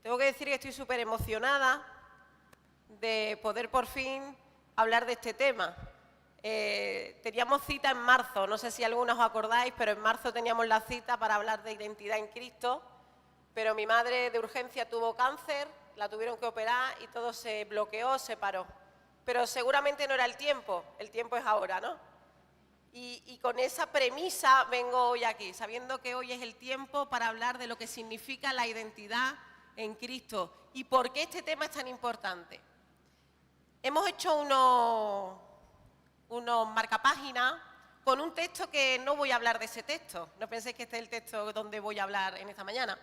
Tengo que decir que estoy súper emocionada de poder por fin hablar de este tema. Teníamos cita en marzo, no sé si algunos os acordáis, pero en marzo teníamos la cita para hablar de identidad en Cristo, pero mi madre de urgencia tuvo cáncer, la tuvieron que operar y todo se bloqueó, se paró. Pero seguramente no era el tiempo es ahora, ¿no? Y con esa premisa vengo hoy aquí, sabiendo que hoy es el tiempo para hablar de lo que significa la identidad en Cristo y por qué este tema es tan importante. Hemos hecho unos marcapáginas con un texto que no voy a hablar de ese texto, no penséis que este es el texto donde voy a hablar en esta mañana,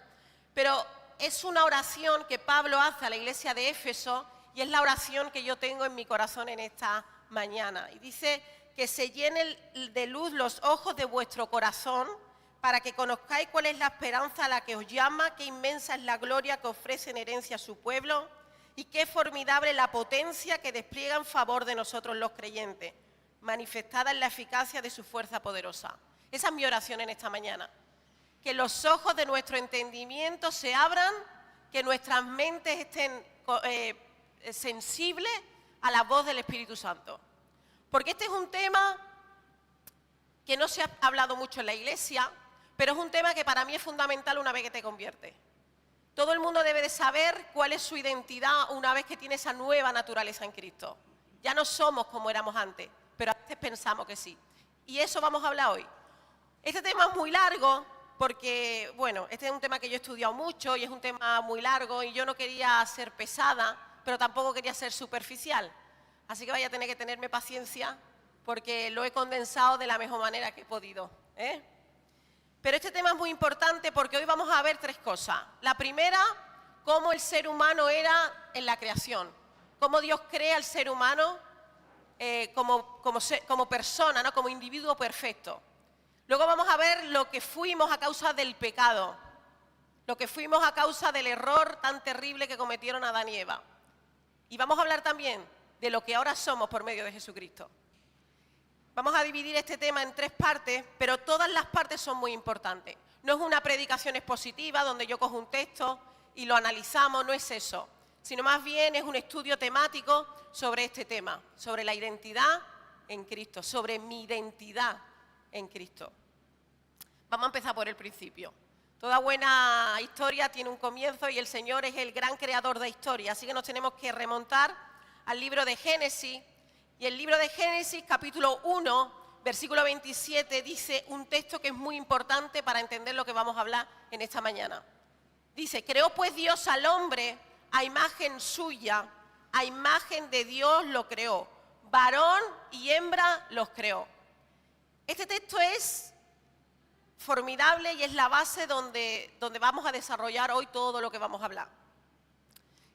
pero es una oración que Pablo hace a la iglesia de Éfeso y es la oración que yo tengo en mi corazón en esta mañana. Y dice que se llenen de luz los ojos de vuestro corazón para que conozcáis cuál es la esperanza a la que os llama, qué inmensa es la gloria que ofrece en herencia a su pueblo y qué formidable la potencia que despliega en favor de nosotros los creyentes, manifestada en la eficacia de su fuerza poderosa. Esa es mi oración en esta mañana. Que los ojos de nuestro entendimiento se abran, que nuestras mentes estén sensibles a la voz del Espíritu Santo. Porque este es un tema que no se ha hablado mucho en la iglesia, pero es un tema que para mí es fundamental una vez que te conviertes. Todo el mundo debe de saber cuál es su identidad una vez que tiene esa nueva naturaleza en Cristo. Ya no somos como éramos antes, pero a veces pensamos que sí. Y eso vamos a hablar hoy. Este tema es muy largo porque, bueno, este es un tema que yo he estudiado mucho y es un tema muy largo y yo no quería ser pesada, pero tampoco quería ser superficial. Así que vaya a tener que tenerme paciencia porque lo he condensado de la mejor manera que he podido, ¿eh? Pero este tema es muy importante porque hoy vamos a ver tres cosas. La primera, cómo el ser humano era en la creación, cómo Dios crea al ser humano como persona, ¿no? Como individuo perfecto. Luego vamos a ver lo que fuimos a causa del pecado, lo que fuimos a causa del error tan terrible que cometieron Adán y Eva. Y vamos a hablar también de lo que ahora somos por medio de Jesucristo. Vamos a dividir este tema en tres partes, pero todas las partes son muy importantes. No es una predicación expositiva donde yo cojo un texto y lo analizamos, no es eso, sino más bien es un estudio temático sobre este tema, sobre la identidad en Cristo, sobre mi identidad en Cristo. Vamos a empezar por el principio. Toda buena historia tiene un comienzo y el Señor es el gran creador de historia, así que nos tenemos que remontar al libro de Génesis. Y el libro de Génesis, capítulo 1, versículo 27, dice un texto que es muy importante para entender lo que vamos a hablar en esta mañana. Dice, creó pues Dios al hombre a imagen suya, a imagen de Dios lo creó, varón y hembra los creó. Este texto es formidable y es la base donde vamos a desarrollar hoy todo lo que vamos a hablar.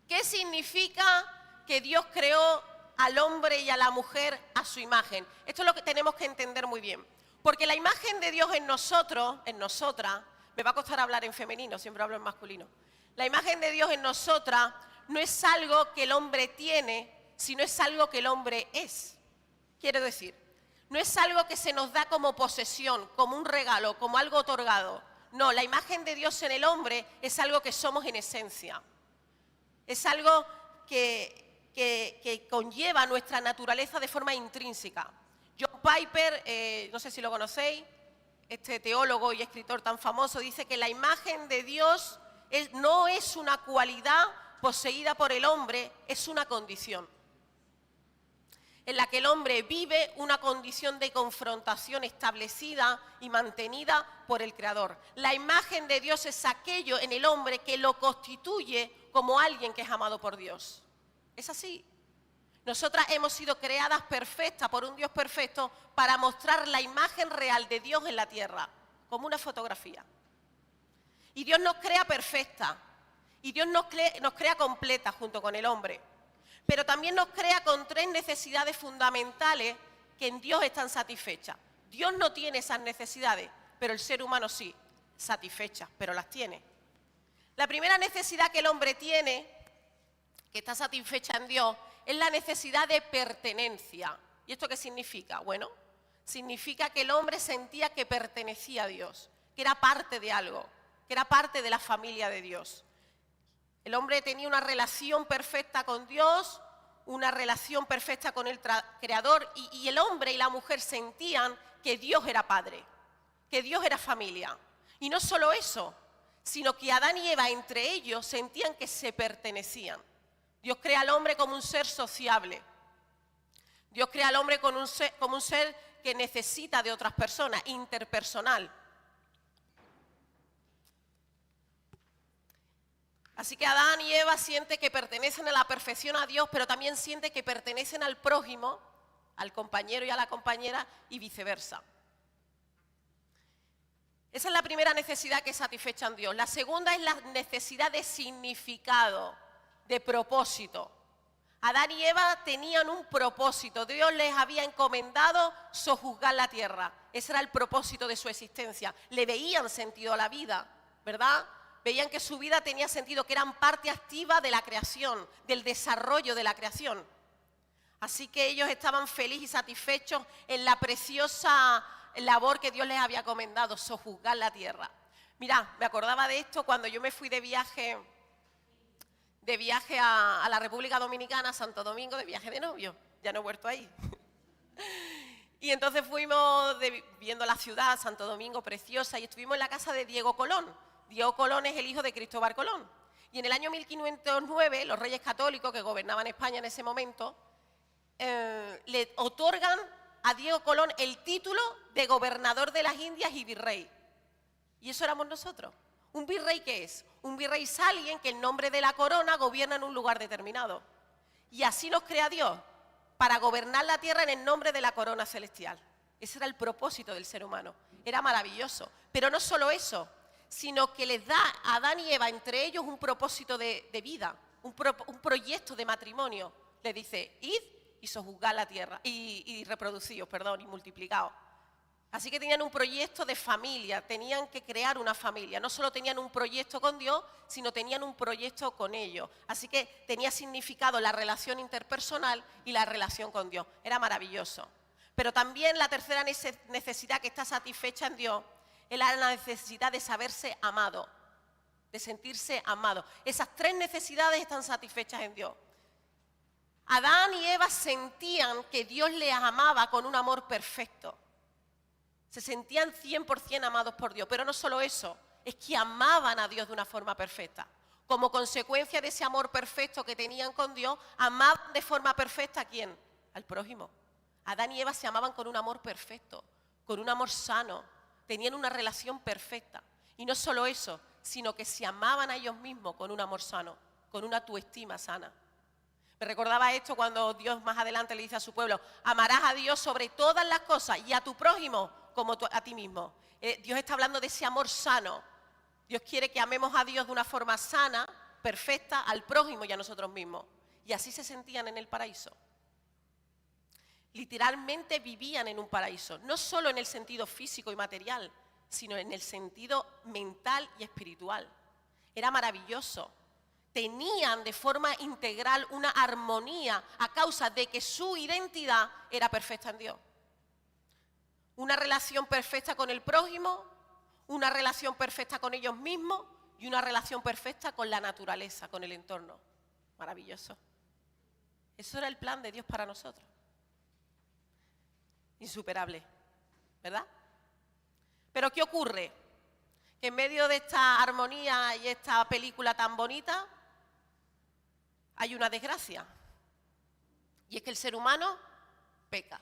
¿Qué significa que Dios creó al hombre y a la mujer a su imagen? Esto es lo que tenemos que entender muy bien. Porque la imagen de Dios en nosotros, en nosotras, me va a costar hablar en femenino, siempre hablo en masculino. La imagen de Dios en nosotras no es algo que el hombre tiene, sino es algo que el hombre es. Quiero decir, no es algo que se nos da como posesión, como un regalo, como algo otorgado. No, la imagen de Dios en el hombre es algo que somos en esencia. Es algo que conlleva nuestra naturaleza de forma intrínseca. John Piper, no sé si lo conocéis, este teólogo y escritor tan famoso, dice que la imagen de Dios no es una cualidad poseída por el hombre, es una condición en la que el hombre vive una condición de confrontación establecida y mantenida por el Creador. La imagen de Dios es aquello en el hombre que lo constituye como alguien que es amado por Dios. Es así. Nosotras hemos sido creadas perfectas por un Dios perfecto para mostrar la imagen real de Dios en la tierra, como una fotografía. Y Dios nos crea perfecta, y Dios nos crea completa junto con el hombre. Pero también nos crea con tres necesidades fundamentales que en Dios están satisfechas. Dios no tiene esas necesidades, pero el ser humano sí, satisfechas, pero las tiene. La primera necesidad que el hombre tiene, que está satisfecha en Dios, es la necesidad de pertenencia. ¿Y esto qué significa? Bueno, significa que el hombre sentía que pertenecía a Dios, que era parte de algo, que era parte de la familia de Dios. El hombre tenía una relación perfecta con Dios, una relación perfecta con el Creador, y el hombre y la mujer sentían que Dios era padre, que Dios era familia. Y no solo eso, sino que Adán y Eva entre ellos sentían que se pertenecían. Dios crea al hombre como un ser sociable. Dios crea al hombre como un ser que necesita de otras personas, interpersonal. Así que Adán y Eva sienten que pertenecen a la perfección a Dios, pero también sienten que pertenecen al prójimo, al compañero y a la compañera, y viceversa. Esa es la primera necesidad que satisfechan Dios. La segunda es la necesidad de significado, de propósito. Adán y Eva tenían un propósito. Dios les había encomendado sojuzgar la tierra. Ese era el propósito de su existencia. Le veían sentido a la vida, ¿verdad? Veían que su vida tenía sentido, que eran parte activa de la creación, del desarrollo de la creación. Así que ellos estaban felices y satisfechos en la preciosa labor que Dios les había encomendado, sojuzgar la tierra. Mirad, me acordaba de esto cuando yo me fui de viaje a la República Dominicana, a Santo Domingo, de viaje de novio. Ya no he vuelto ahí. Y entonces fuimos viendo la ciudad, Santo Domingo, preciosa, y estuvimos en la casa de Diego Colón. Diego Colón es el hijo de Cristóbal Colón. Y en el año 1509, los reyes católicos que gobernaban España en ese momento, le otorgan a Diego Colón el título de gobernador de las Indias y virrey. Y eso éramos nosotros. ¿Un virrey qué es? Un virrey es alguien que en nombre de la corona gobierna en un lugar determinado. Y así nos crea Dios, para gobernar la tierra en el nombre de la corona celestial. Ese era el propósito del ser humano. Era maravilloso. Pero no solo eso, sino que les da a Adán y Eva entre ellos un propósito de vida, un proyecto de matrimonio. Les dice, id y sojuzgad la tierra, y reproducíos, y multiplicaos. Así que tenían un proyecto de familia, tenían que crear una familia. No solo tenían un proyecto con Dios, sino tenían un proyecto con ellos. Así que tenía significado la relación interpersonal y la relación con Dios. Era maravilloso. Pero también la tercera necesidad que está satisfecha en Dios es la necesidad de saberse amado, de sentirse amado. Esas tres necesidades están satisfechas en Dios. Adán y Eva sentían que Dios les amaba con un amor perfecto. Se sentían 100% amados por Dios, pero no solo eso, es que amaban a Dios de una forma perfecta. Como consecuencia de ese amor perfecto que tenían con Dios, amaban de forma perfecta ¿a quién? Al prójimo. Adán y Eva se amaban con un amor perfecto, con un amor sano, tenían una relación perfecta. Y no solo eso, sino que se amaban a ellos mismos con un amor sano, con una autoestima sana. Me recordaba esto cuando Dios más adelante le dice a su pueblo, amarás a Dios sobre todas las cosas y a tu prójimo como a ti mismo. Dios está hablando de ese amor sano. Dios quiere que amemos a Dios de una forma sana, perfecta, al prójimo y a nosotros mismos. Y así se sentían en el paraíso. Literalmente vivían en un paraíso, no solo en el sentido físico y material, sino en el sentido mental y espiritual. Era maravilloso. Tenían de forma integral una armonía a causa de que su identidad era perfecta en Dios. Una relación perfecta con el prójimo, una relación perfecta con ellos mismos y una relación perfecta con la naturaleza, con el entorno. Maravilloso. Eso era el plan de Dios para nosotros. Insuperable, ¿verdad? Pero ¿qué ocurre? Que en medio de esta armonía y esta película tan bonita hay una desgracia. Y es que el ser humano peca.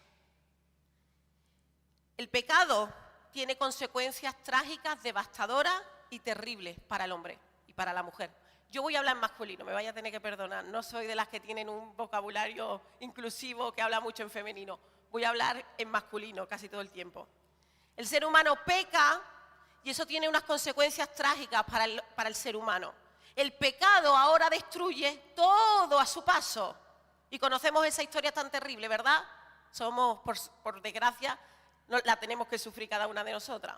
El pecado tiene consecuencias trágicas, devastadoras y terribles para el hombre y para la mujer. Yo voy a hablar en masculino, me vaya a tener que perdonar. No soy de las que tienen un vocabulario inclusivo que habla mucho en femenino. Voy a hablar en masculino casi todo el tiempo. El ser humano peca y eso tiene unas consecuencias trágicas para el ser humano. El pecado ahora destruye todo a su paso. Y conocemos esa historia tan terrible, ¿verdad? Somos, por desgracia, la tenemos que sufrir cada una de nosotras.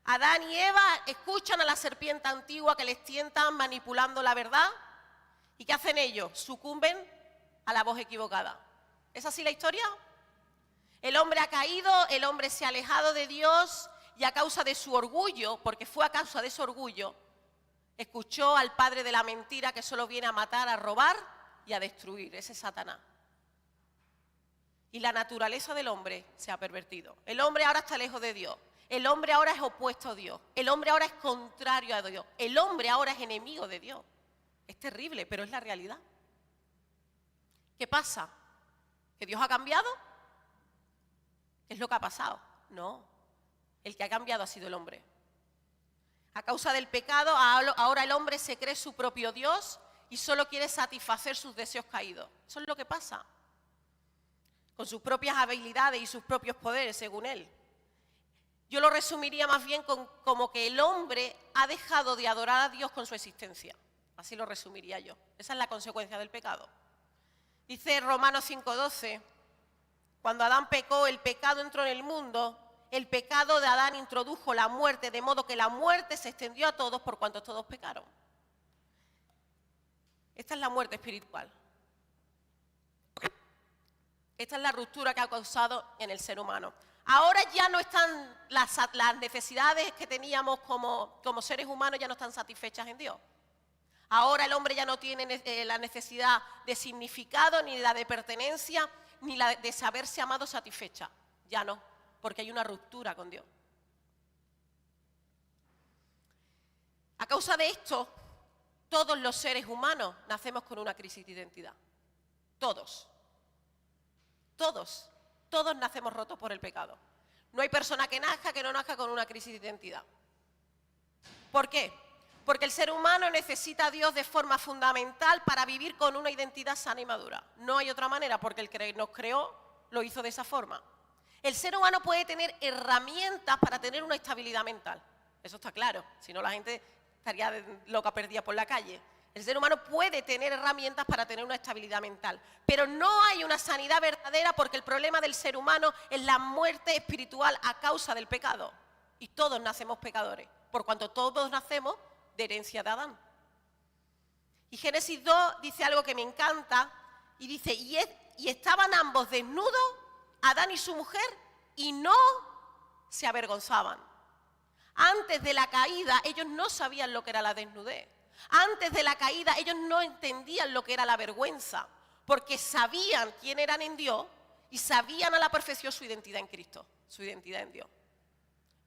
Adán y Eva escuchan a la serpiente antigua que les tienta manipulando la verdad. ¿Y qué hacen ellos? Sucumben a la voz equivocada. ¿Es así la historia? El hombre ha caído, el hombre se ha alejado de Dios y a causa de su orgullo, porque fue a causa de su orgullo, Escuchó al padre de la mentira que solo viene a matar, a robar y a destruir. Ese es Satanás. Y la naturaleza del hombre se ha pervertido. El hombre ahora está lejos de Dios. El hombre ahora es opuesto a Dios. El hombre ahora es contrario a Dios. El hombre ahora es enemigo de Dios. Es terrible, pero es la realidad. ¿Qué pasa? ¿Que Dios ha cambiado? ¿Qué es lo que ha pasado? No. El que ha cambiado ha sido el hombre. A causa del pecado, ahora el hombre se cree su propio Dios y solo quiere satisfacer sus deseos caídos. Eso es lo que pasa. Con sus propias habilidades y sus propios poderes, según él. Yo lo resumiría más bien como que el hombre ha dejado de adorar a Dios con su existencia. Así lo resumiría yo. Esa es la consecuencia del pecado. Dice Romanos 5:12, cuando Adán pecó, el pecado entró en el mundo, el pecado de Adán introdujo la muerte, de modo que la muerte se extendió a todos por cuanto todos pecaron. Esta es la muerte espiritual. Esta es la ruptura que ha causado en el ser humano. Ahora ya no están las necesidades que teníamos como seres humanos, ya no están satisfechas en Dios. Ahora el hombre ya no tiene la necesidad de significado, ni la de pertenencia, ni la de saberse amado satisfecha. Ya no, porque hay una ruptura con Dios. A causa de esto, todos los seres humanos nacemos con una crisis de identidad. Todos. Todos nacemos rotos por el pecado. No hay persona que no nazca con una crisis de identidad. ¿Por qué? Porque el ser humano necesita a Dios de forma fundamental para vivir con una identidad sana y madura. No hay otra manera, porque el que nos creó lo hizo de esa forma. El ser humano puede tener herramientas para tener una estabilidad mental. Eso está claro, si no la gente estaría loca perdida por la calle. El ser humano puede tener herramientas para tener una estabilidad mental, pero no hay una sanidad verdadera porque el problema del ser humano es la muerte espiritual a causa del pecado. Y todos nacemos pecadores, por cuanto todos nacemos de herencia de Adán. Y Génesis 2 dice algo que me encanta, y dice, y estaban ambos desnudos, Adán y su mujer, y no se avergonzaban. Antes de la caída, ellos no sabían lo que era la desnudez. Antes de la caída, ellos no entendían lo que era la vergüenza, porque sabían quién eran en Dios y sabían a la perfección su identidad en Cristo, su identidad en Dios.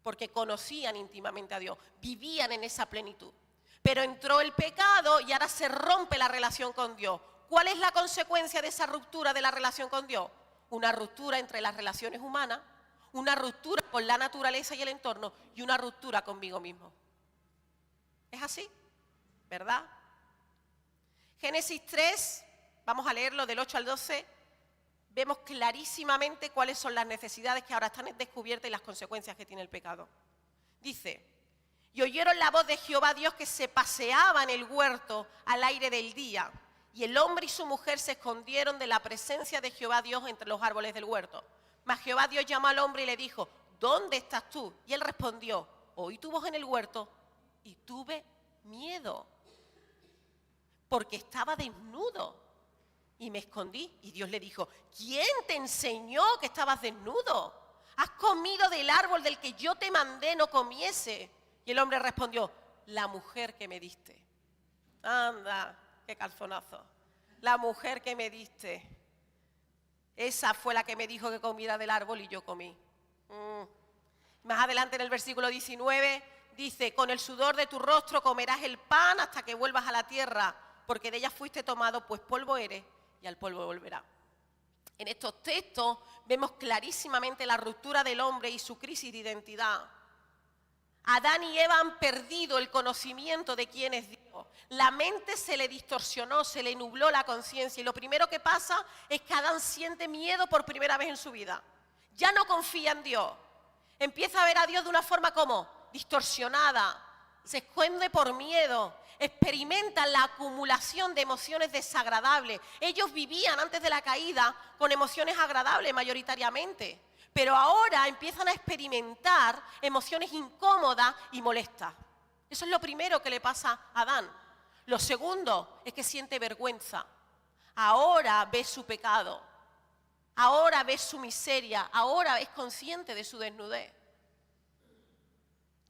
Porque conocían íntimamente a Dios, vivían en esa plenitud. Pero entró el pecado y ahora se rompe la relación con Dios. ¿Cuál es la consecuencia de esa ruptura de la relación con Dios? Una ruptura entre las relaciones humanas, una ruptura con la naturaleza y el entorno y una ruptura conmigo mismo. ¿Es así? ¿Verdad? Génesis 3, vamos a leerlo del 8 al 12, vemos clarísimamente cuáles son las necesidades que ahora están descubiertas y las consecuencias que tiene el pecado. Dice, y oyeron la voz de Jehová Dios que se paseaba en el huerto al aire del día, y el hombre y su mujer se escondieron de la presencia de Jehová Dios entre los árboles del huerto. Mas Jehová Dios llamó al hombre y le dijo, ¿dónde estás tú? Y él respondió, oí tu voz en el huerto y tuve miedo, porque estaba desnudo y me escondí. Y Dios le dijo, ¿quién te enseñó que estabas desnudo? ¿Has comido del árbol del que yo te mandé no comiese? Y el hombre respondió, la mujer que me diste. Anda, qué calzonazo. La mujer que me diste. Esa fue la que me dijo que comiera del árbol y yo comí. Más adelante en el versículo 19 dice, con el sudor de tu rostro comerás el pan hasta que vuelvas a la tierra, porque de ella fuiste tomado, pues polvo eres y al polvo volverá. En estos textos vemos clarísimamente la ruptura del hombre y su crisis de identidad. Adán y Eva han perdido el conocimiento de quién es Dios. La mente se le distorsionó, se le nubló la conciencia y lo primero que pasa es que Adán siente miedo por primera vez en su vida. Ya no confía en Dios. Empieza a ver a Dios de una forma como distorsionada, se esconde por miedo, experimentan la acumulación de emociones desagradables. Ellos vivían antes de la caída con emociones agradables mayoritariamente, pero ahora empiezan a experimentar emociones incómodas y molestas. Eso es lo primero que le pasa a Adán. Lo segundo es que siente vergüenza. Ahora ve su pecado, ahora ve su miseria, ahora es consciente de su desnudez.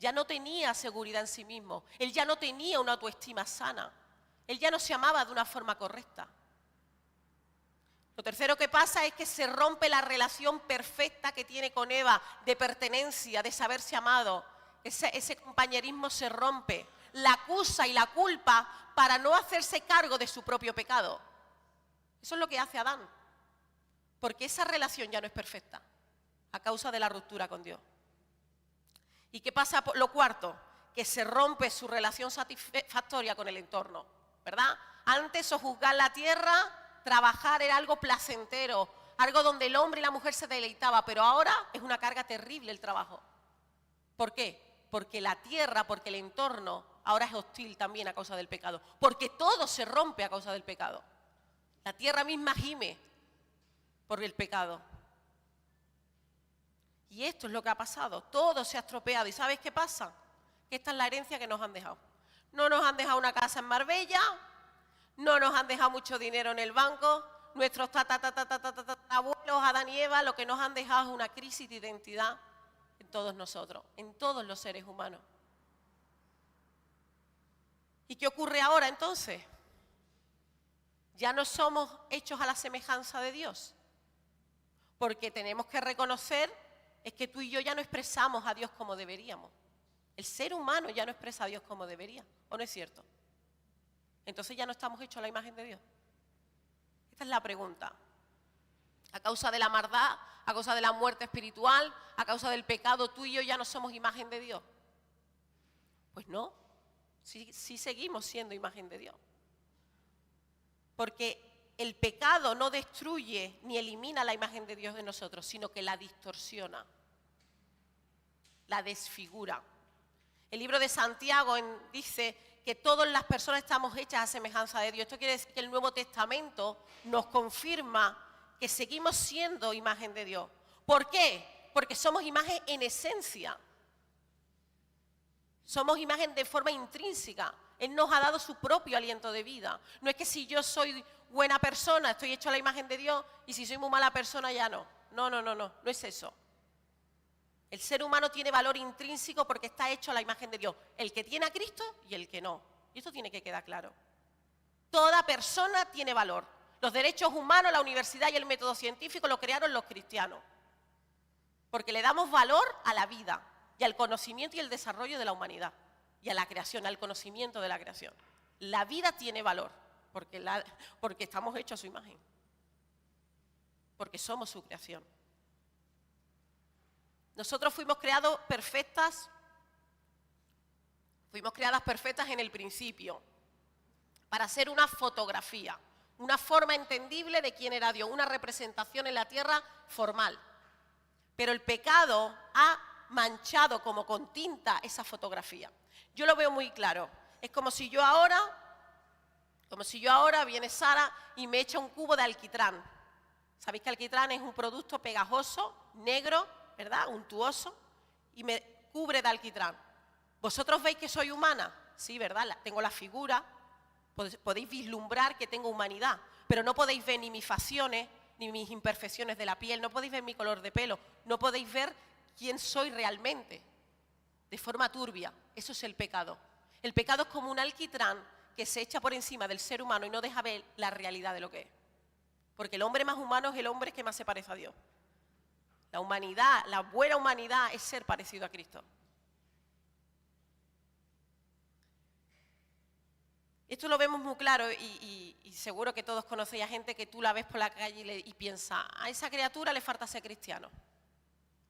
Ya no tenía seguridad en sí mismo. Él ya no tenía una autoestima sana. Él ya no se amaba de una forma correcta. Lo tercero que pasa es que se rompe la relación perfecta que tiene con Eva, de pertenencia, de saberse amado. Ese compañerismo se rompe. La acusa y la culpa para no hacerse cargo de su propio pecado. Eso es lo que hace Adán. Porque esa relación ya no es perfecta, a causa de la ruptura con Dios. ¿Y qué pasa? Lo cuarto, que se rompe su relación satisfactoria con el entorno, ¿verdad? Antes, sojuzgar la tierra, trabajar era algo placentero, algo donde el hombre y la mujer se deleitaban, pero ahora es una carga terrible el trabajo. ¿Por qué? Porque la tierra, porque el entorno ahora es hostil también a causa del pecado, porque todo se rompe a causa del pecado. La tierra misma gime por el pecado. Y esto es lo que ha pasado, todo se ha estropeado. ¿Y sabes qué pasa? Que esta es la herencia que nos han dejado. No nos han dejado una casa en Marbella, no nos han dejado mucho dinero en el banco, nuestros abuelos, Adán y Eva, lo que nos han dejado es una crisis de identidad en todos nosotros, en todos los seres humanos. ¿Y qué ocurre ahora entonces? Ya no somos hechos a la semejanza de Dios, porque tenemos que reconocer es que tú y yo ya no expresamos a Dios como deberíamos. El ser humano ya no expresa a Dios como debería, ¿o no es cierto? Entonces ya no estamos hechos a la imagen de Dios. Esta es la pregunta. A causa de la maldad, a causa de la muerte espiritual, a causa del pecado, tú y yo ya no somos imagen de Dios. Pues no, sí seguimos siendo imagen de Dios. Porque el pecado no destruye ni elimina la imagen de Dios de nosotros, sino que la distorsiona, la desfigura. El libro de Santiago dice que todas las personas estamos hechas a semejanza de Dios. Esto quiere decir que el Nuevo Testamento nos confirma que seguimos siendo imagen de Dios. ¿Por qué? Porque somos imagen en esencia. Somos imagen de forma intrínseca. Él nos ha dado su propio aliento de vida. No es que si yo soy buena persona, estoy hecho a la imagen de Dios, y si soy muy mala persona, ya no. No es eso. El ser humano tiene valor intrínseco porque está hecho a la imagen de Dios. El que tiene a Cristo y el que no. Y esto tiene que quedar claro. Toda persona tiene valor. Los derechos humanos, la universidad y el método científico lo crearon los cristianos. Porque le damos valor a la vida y al conocimiento y el desarrollo de la humanidad. Y a la creación, al conocimiento de la creación. La vida tiene valor porque estamos hechos a su imagen. Porque somos su creación. Nosotros fuimos creadas perfectas en el principio, para hacer una fotografía, una forma entendible de quién era Dios, una representación en la tierra formal. Pero el pecado ha manchado como con tinta esa fotografía. Yo lo veo muy claro. Es como si yo ahora viene Sara y me echa un cubo de alquitrán. ¿Sabéis que alquitrán es un producto pegajoso, negro, ¿verdad? Untuoso, y me cubre de alquitrán. ¿Vosotros veis que soy humana? Sí, ¿verdad? Tengo la figura, podéis vislumbrar que tengo humanidad, pero no podéis ver ni mis facciones, ni mis imperfecciones de la piel, no podéis ver mi color de pelo, no podéis ver quién soy realmente, de forma turbia. Eso es el pecado. El pecado es como un alquitrán que se echa por encima del ser humano y no deja ver la realidad de lo que es. Porque el hombre más humano es el hombre que más se parece a Dios. La humanidad, la buena humanidad es ser parecido a Cristo. Esto lo vemos muy claro y seguro que todos conocéis a gente que tú la ves por la calle y piensas, a esa criatura le falta ser cristiano.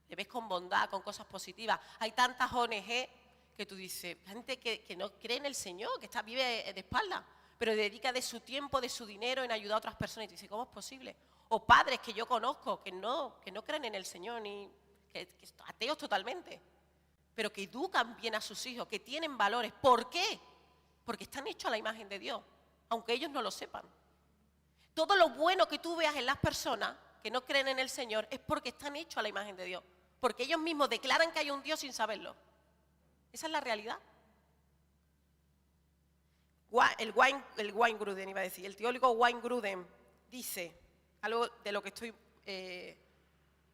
Le ves con bondad, con cosas positivas. Hay tantas ONG que tú dices, gente que no cree en el Señor, que vive de espalda, pero dedica de su tiempo, de su dinero en ayudar a otras personas. Y tú dices, ¿cómo es posible? O padres que yo conozco que no creen en el Señor, que ateos totalmente, pero que educan bien a sus hijos, que tienen valores. ¿Por qué? Porque están hechos a la imagen de Dios, aunque ellos no lo sepan. Todo lo bueno que tú veas en las personas que no creen en el Señor es porque están hechos a la imagen de Dios, porque ellos mismos declaran que hay un Dios sin saberlo. Esa es la realidad. El Wayne Grudem, iba a decir, el teólogo Wayne Grudem dice algo de lo que estoy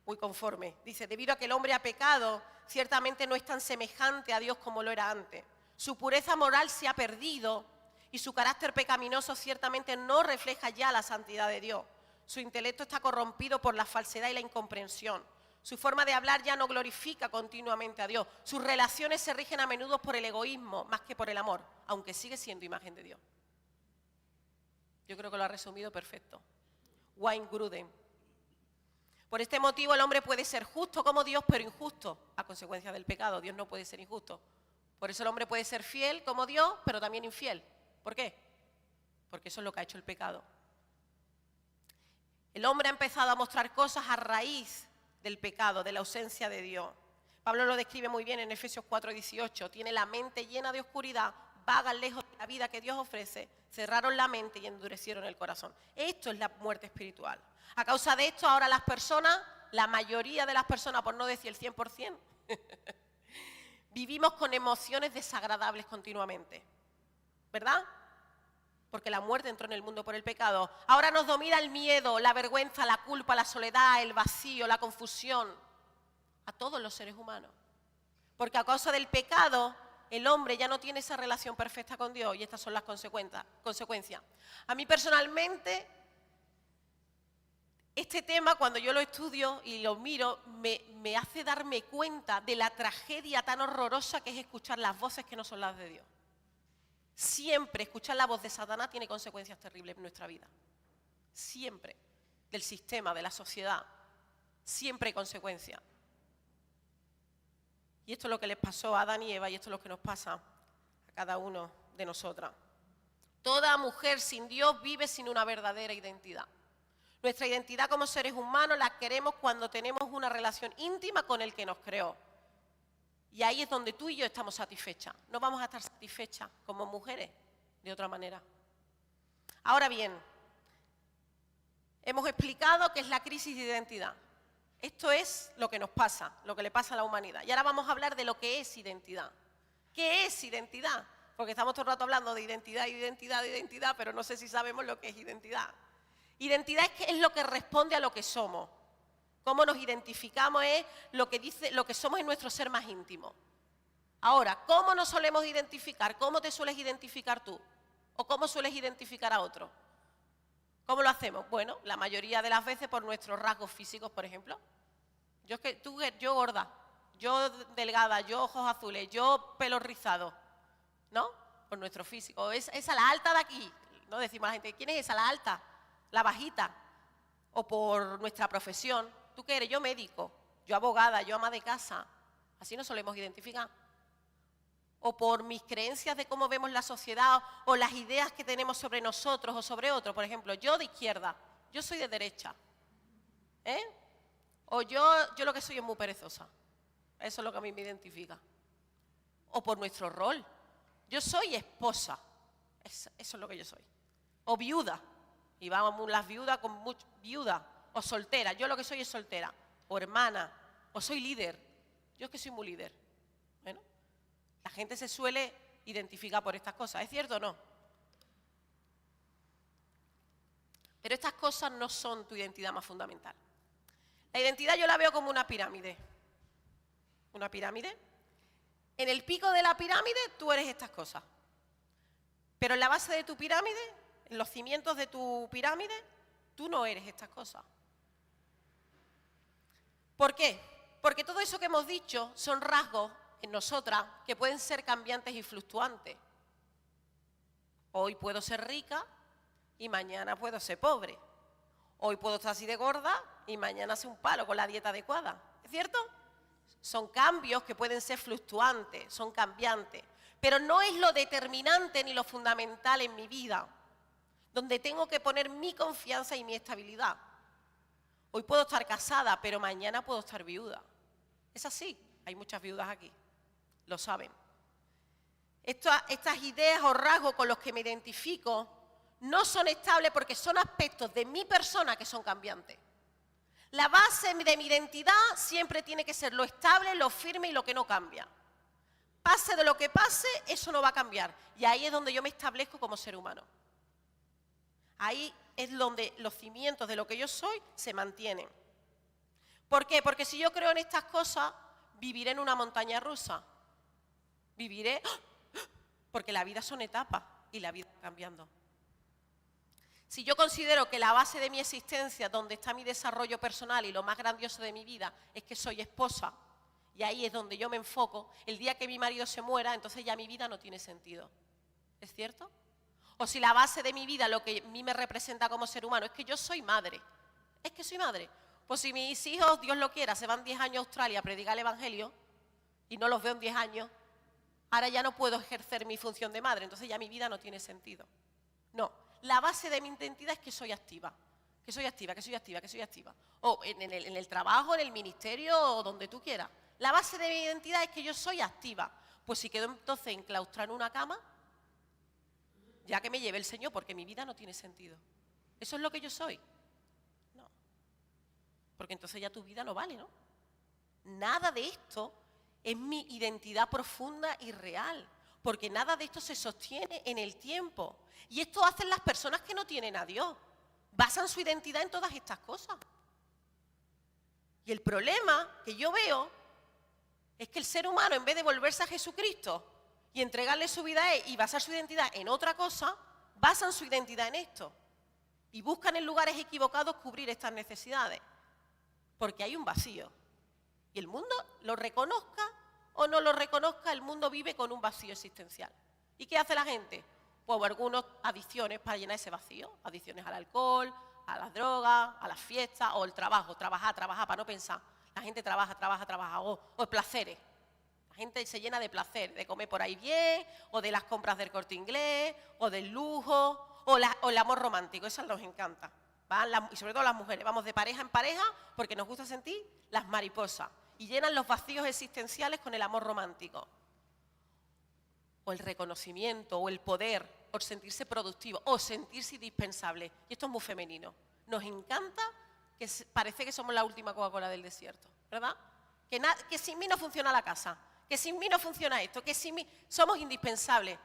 muy conforme. Dice, debido a que el hombre ha pecado, ciertamente no es tan semejante a Dios como lo era antes. Su pureza moral se ha perdido y su carácter pecaminoso ciertamente no refleja ya la santidad de Dios. Su intelecto está corrompido por la falsedad y la incomprensión. Su forma de hablar ya no glorifica continuamente a Dios. Sus relaciones se rigen a menudo por el egoísmo más que por el amor, aunque sigue siendo imagen de Dios. Yo creo que lo ha resumido perfecto. Wayne Grudem. Por este motivo el hombre puede ser justo como Dios, pero injusto a consecuencia del pecado. Dios no puede ser injusto. Por eso el hombre puede ser fiel como Dios, pero también infiel. ¿Por qué? Porque eso es lo que ha hecho el pecado. El hombre ha empezado a mostrar cosas a raíz del pecado, de la ausencia de Dios. Pablo lo describe muy bien en Efesios 4:18. Tiene la mente llena de oscuridad, vagan lejos de la vida que Dios ofrece, cerraron la mente y endurecieron el corazón. Esto es la muerte espiritual. A causa de esto, ahora las personas, la mayoría de las personas, por no decir el 100%, vivimos con emociones desagradables continuamente. ¿Verdad? Porque la muerte entró en el mundo por el pecado. Ahora nos domina el miedo, la vergüenza, la culpa, la soledad, el vacío, la confusión. A todos los seres humanos. Porque a causa del pecado, el hombre ya no tiene esa relación perfecta con Dios y estas son las consecuencias. A mí personalmente, este tema cuando yo lo estudio y lo miro, me hace darme cuenta de la tragedia tan horrorosa que es escuchar las voces que no son las de Dios. Siempre escuchar la voz de Satanás tiene consecuencias terribles en nuestra vida. Siempre. Del sistema, de la sociedad. Siempre hay consecuencias. Y esto es lo que les pasó a Adán y Eva y esto es lo que nos pasa a cada uno de nosotras. Toda mujer sin Dios vive sin una verdadera identidad. Nuestra identidad como seres humanos la queremos cuando tenemos una relación íntima con el que nos creó. Y ahí es donde tú y yo estamos satisfechas. No vamos a estar satisfechas como mujeres de otra manera. Ahora bien, hemos explicado qué es la crisis de identidad. Esto es lo que nos pasa, lo que le pasa a la humanidad. Y ahora vamos a hablar de lo que es identidad. ¿Qué es identidad? Porque estamos todo el rato hablando de identidad, pero no sé si sabemos lo que es identidad. Identidad es lo que responde a lo que somos. Cómo nos identificamos es lo que somos en nuestro ser más íntimo. Ahora, ¿cómo nos solemos identificar? ¿Cómo te sueles identificar tú? ¿O cómo sueles identificar a otro? ¿Cómo lo hacemos? Bueno, la mayoría de las veces por nuestros rasgos físicos, por ejemplo. Yo gorda, yo delgada, yo ojos azules, yo pelo rizado, ¿no? Por nuestro físico. Esa la alta de aquí, ¿no? Decimos a la gente, ¿quién es esa? La alta, la bajita. O por nuestra profesión. ¿Tú qué eres? Yo médico, yo abogada, yo ama de casa. Así nos solemos identificar. O por mis creencias de cómo vemos la sociedad o las ideas que tenemos sobre nosotros o sobre otros. Por ejemplo, yo de izquierda, yo soy de derecha. O yo lo que soy es muy perezosa. Eso es lo que a mí me identifica. O por nuestro rol. Yo soy esposa. Eso es lo que yo soy. O viuda. Y vamos las viudas con mucho... Viuda. O soltera, yo lo que soy es soltera, o hermana, o soy líder. Yo es que soy muy líder. Bueno, la gente se suele identificar por estas cosas, ¿es cierto o no? Pero estas cosas no son tu identidad más fundamental. La identidad yo la veo como una pirámide. ¿Una pirámide? En el pico de la pirámide tú eres estas cosas. Pero en la base de tu pirámide, en los cimientos de tu pirámide, tú no eres estas cosas. ¿Por qué? Porque todo eso que hemos dicho son rasgos en nosotras que pueden ser cambiantes y fluctuantes. Hoy puedo ser rica y mañana puedo ser pobre. Hoy puedo estar así de gorda y mañana hacer un palo con la dieta adecuada. ¿Es cierto? Son cambios que pueden ser fluctuantes, son cambiantes. Pero no es lo determinante ni lo fundamental en mi vida, donde tengo que poner mi confianza y mi estabilidad. Hoy puedo estar casada, pero mañana puedo estar viuda. Es así, hay muchas viudas aquí, lo saben. Estas ideas o rasgos con los que me identifico no son estables porque son aspectos de mi persona que son cambiantes. La base de mi identidad siempre tiene que ser lo estable, lo firme y lo que no cambia. Pase de lo que pase, eso no va a cambiar. Y ahí es donde yo me establezco como ser humano. Ahí es donde los cimientos de lo que yo soy se mantienen. ¿Por qué? Porque si yo creo en estas cosas, viviré en una montaña rusa. Viviré, porque la vida son etapas y la vida va cambiando. Si yo considero que la base de mi existencia, donde está mi desarrollo personal y lo más grandioso de mi vida, es que soy esposa, y ahí es donde yo me enfoco, el día que mi marido se muera, entonces ya mi vida no tiene sentido. ¿Es cierto? O si la base de mi vida, lo que a mí me representa como ser humano, es que yo soy madre. Es que soy madre. Pues si mis hijos, Dios lo quiera, se van 10 años a Australia a predicar el Evangelio y no los veo en 10 años, ahora ya no puedo ejercer mi función de madre, entonces ya mi vida no tiene sentido. No, la base de mi identidad es que soy activa, que soy activa, que soy activa, que soy activa. O en el trabajo, en el ministerio, o donde tú quieras. La base de mi identidad es que yo soy activa. Pues si quedo entonces enclaustrada en una cama, ya que me lleve el Señor, porque mi vida no tiene sentido. ¿Eso es lo que yo soy? No. Porque entonces ya tu vida no vale, ¿no? Nada de esto es mi identidad profunda y real, porque nada de esto se sostiene en el tiempo. Y esto hacen las personas que no tienen a Dios. Basan su identidad en todas estas cosas. Y el problema que yo veo es que el ser humano, en vez de volverse a Jesucristo y entregarle su vida a Él y basar su identidad en otra cosa, basan su identidad en esto. Y buscan en lugares equivocados cubrir estas necesidades. Porque hay un vacío. Y el mundo, lo reconozca o no lo reconozca, el mundo vive con un vacío existencial. ¿Y qué hace la gente? Pues algunas adicciones para llenar ese vacío. Adicciones al alcohol, a las drogas, a las fiestas o el trabajo. Trabajar, para no pensar. La gente trabaja. O placeres. La gente se llena de placer, de comer por ahí bien, o de las compras del Corte Inglés, o del lujo, o el amor romántico. Eso nos encanta. Y sobre todo las mujeres. Vamos de pareja en pareja porque nos gusta sentir las mariposas. Y llenan los vacíos existenciales con el amor romántico. O el reconocimiento, o el poder, o sentirse productivo, o sentirse indispensable. Y esto es muy femenino. Nos encanta que parece que somos la última Coca-Cola del desierto, ¿verdad? Que sin mí no funciona la casa, que sin mí no funciona esto, que sin mí somos indispensables.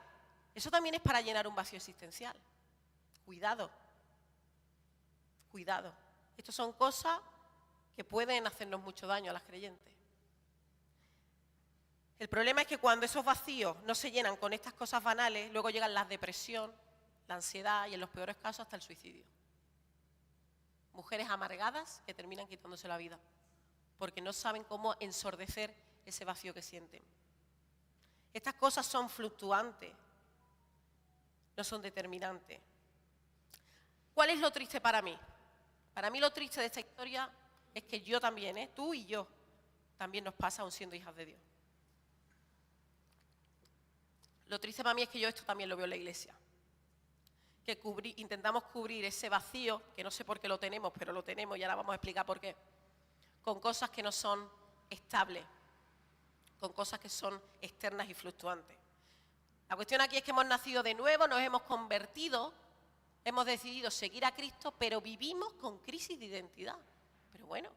Eso también es para llenar un vacío existencial. Cuidado. Cuidado. Estas son cosas que pueden hacernos mucho daño a las creyentes. El problema es que cuando esos vacíos no se llenan con estas cosas banales, luego llegan la depresión, la ansiedad y en los peores casos hasta el suicidio. Mujeres amargadas que terminan quitándose la vida porque no saben cómo ensordecer ese vacío que sienten. Estas cosas son fluctuantes, no son determinantes. ¿Cuál es lo triste para mí? Para mí lo triste de esta historia es que yo también, tú y yo, también nos pasa aún siendo hijas de Dios. Lo triste para mí es que yo esto también lo veo en la iglesia. Que intentamos cubrir ese vacío, que no sé por qué lo tenemos, pero lo tenemos y ahora vamos a explicar por qué, con cosas que no son estables, con cosas que son externas y fluctuantes. La cuestión aquí es que hemos nacido de nuevo, nos hemos convertido, hemos decidido seguir a Cristo, pero vivimos con crisis de identidad. Pero bueno,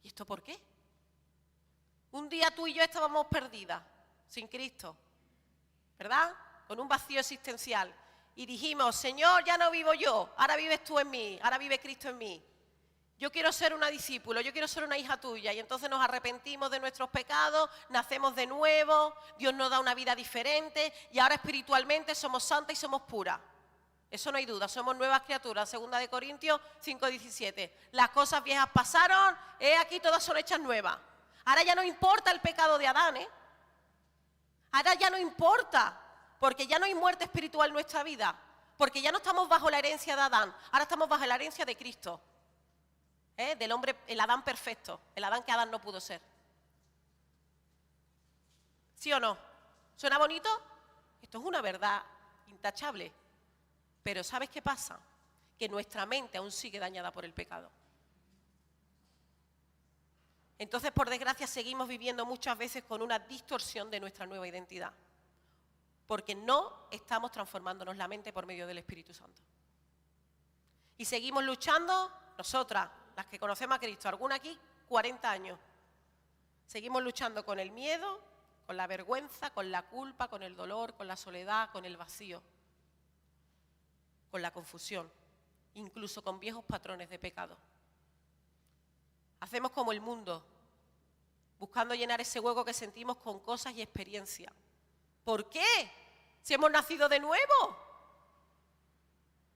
¿y esto por qué? Un día tú y yo estábamos perdidas, sin Cristo, ¿verdad? Con un vacío existencial. Y dijimos, Señor, ya no vivo yo, ahora vives tú en mí, ahora vive Cristo en mí. Yo quiero ser una discípula, yo quiero ser una hija tuya. Y entonces nos arrepentimos de nuestros pecados, nacemos de nuevo, Dios nos da una vida diferente y ahora espiritualmente somos santas y somos puras. Eso no hay duda, somos nuevas criaturas. 2 Corintios 5:17. Las cosas viejas pasaron, aquí todas son hechas nuevas. Ahora ya no importa el pecado de Adán, Ahora ya no importa, porque ya no hay muerte espiritual en nuestra vida, porque ya no estamos bajo la herencia de Adán, ahora estamos bajo la herencia de Cristo, del hombre, el Adán perfecto, el Adán que Adán no pudo ser. ¿Sí o no? ¿Suena bonito? Esto es una verdad intachable, pero ¿sabes qué pasa? Que nuestra mente aún sigue dañada por el pecado. Entonces, por desgracia, seguimos viviendo muchas veces con una distorsión de nuestra nueva identidad, porque no estamos transformándonos la mente por medio del Espíritu Santo. Y seguimos luchando, nosotras, las que conocemos a Cristo, alguna aquí, 40 años. Seguimos luchando con el miedo, con la vergüenza, con la culpa, con el dolor, con la soledad, con el vacío, con la confusión, incluso con viejos patrones de pecado. Hacemos como el mundo, buscando llenar ese hueco que sentimos con cosas y experiencias. ¿Por qué? Si hemos nacido de nuevo,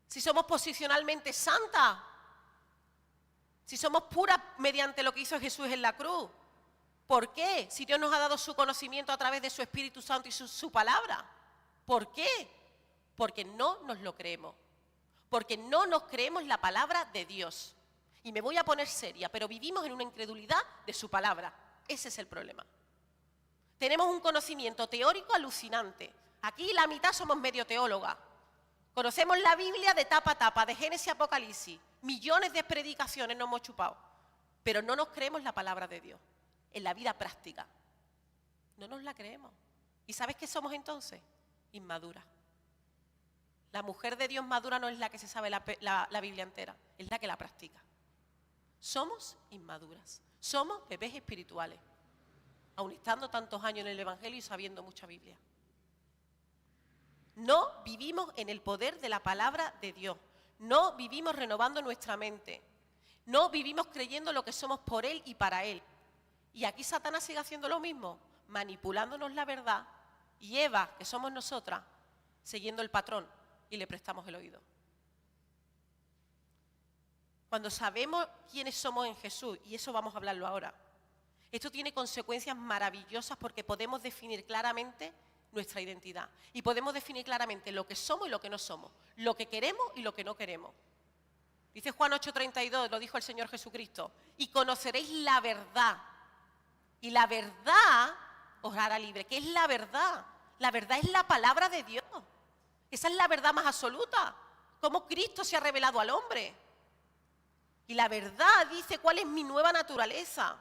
si somos posicionalmente santas, si somos puras mediante lo que hizo Jesús en la cruz. ¿Por qué? Si Dios nos ha dado su conocimiento a través de su Espíritu Santo y su palabra. ¿Por qué? Porque no nos lo creemos. Porque no nos creemos la palabra de Dios. Y me voy a poner seria, pero vivimos en una incredulidad de su palabra. Ese es el problema. Tenemos un conocimiento teórico alucinante. Aquí la mitad somos medio teólogas. Conocemos la Biblia de tapa a tapa, de Génesis a Apocalipsis. Millones de predicaciones nos hemos chupado. Pero no nos creemos la palabra de Dios. En la vida práctica. No nos la creemos. ¿Y sabes qué somos entonces? Inmaduras. La mujer de Dios madura no es la que se sabe la Biblia entera, es la que la practica. Somos inmaduras, somos bebés espirituales, aun estando tantos años en el Evangelio y sabiendo mucha Biblia. No vivimos en el poder de la palabra de Dios, no vivimos renovando nuestra mente, no vivimos creyendo lo que somos por Él y para Él. Y aquí Satanás sigue haciendo lo mismo, manipulándonos la verdad, y Eva, que somos nosotras, siguiendo el patrón, y le prestamos el oído. Cuando sabemos quiénes somos en Jesús, y eso vamos a hablarlo ahora, esto tiene consecuencias maravillosas porque podemos definir claramente nuestra identidad. Y podemos definir claramente lo que somos y lo que no somos, lo que queremos y lo que no queremos. Dice Juan 8:32, lo dijo el Señor Jesucristo, y conoceréis la verdad, y la verdad os hará libre. ¿Qué es la verdad? La verdad es la palabra de Dios. Esa es la verdad más absoluta, cómo Cristo se ha revelado al hombre. Y la verdad dice cuál es mi nueva naturaleza.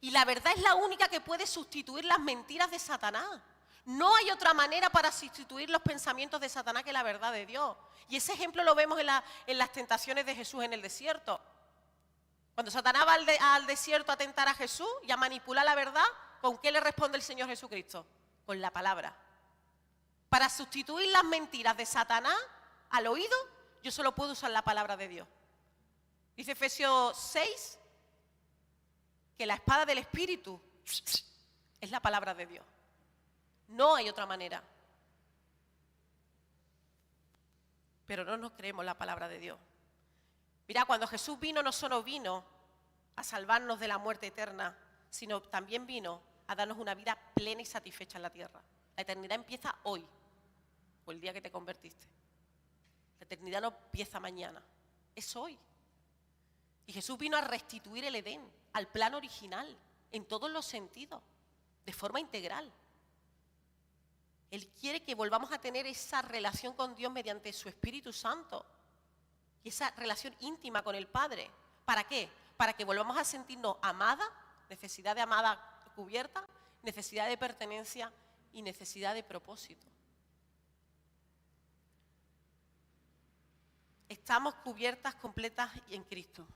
Y la verdad es la única que puede sustituir las mentiras de Satanás. No hay otra manera para sustituir los pensamientos de Satanás que la verdad de Dios. Y ese ejemplo lo vemos en las tentaciones de Jesús en el desierto. Cuando Satanás va al desierto a tentar a Jesús y a manipular la verdad, ¿con qué le responde el Señor Jesucristo? Con la palabra. Para sustituir las mentiras de Satanás al oído, yo solo puedo usar la palabra de Dios. Dice Efesios 6 que la espada del Espíritu es la palabra de Dios. No hay otra manera. Pero no nos creemos la palabra de Dios. Mira, cuando Jesús vino, no solo vino a salvarnos de la muerte eterna, sino también vino a darnos una vida plena y satisfecha en la tierra. La eternidad empieza hoy, o el día que te convertiste. La eternidad no empieza mañana, es hoy. Y Jesús vino a restituir el Edén al plan original, en todos los sentidos, de forma integral. Él quiere que volvamos a tener esa relación con Dios mediante su Espíritu Santo y esa relación íntima con el Padre. ¿Para qué? Para que volvamos a sentirnos amadas, necesidad de amada cubierta, necesidad de pertenencia y necesidad de propósito. Estamos cubiertas, completas en Cristo.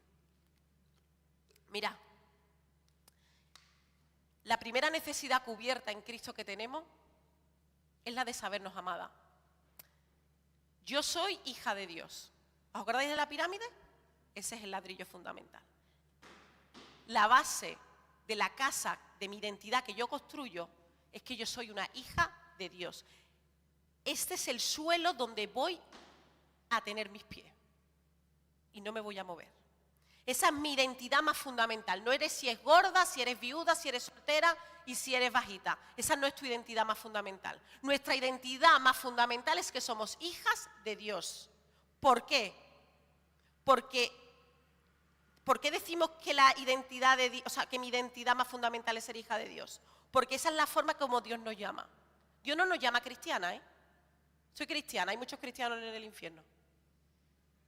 Mira, la primera necesidad cubierta en Cristo que tenemos es la de sabernos amada. Yo soy hija de Dios. ¿Os acordáis de la pirámide? Ese es el ladrillo fundamental. La base de la casa de mi identidad que yo construyo es que yo soy una hija de Dios. Este es el suelo donde voy a tener mis pies y no me voy a mover. Esa es mi identidad más fundamental. No eres si eres gorda, si eres viuda, si eres soltera y si eres bajita. Esa no es tu identidad más fundamental. Nuestra identidad más fundamental es que somos hijas de Dios. ¿Por qué? ¿Por qué decimos que la identidad de Dios, o sea, que mi identidad más fundamental es ser hija de Dios? Porque esa es la forma como Dios nos llama. Dios no nos llama cristiana, ¿eh? Soy cristiana, hay muchos cristianos en el infierno.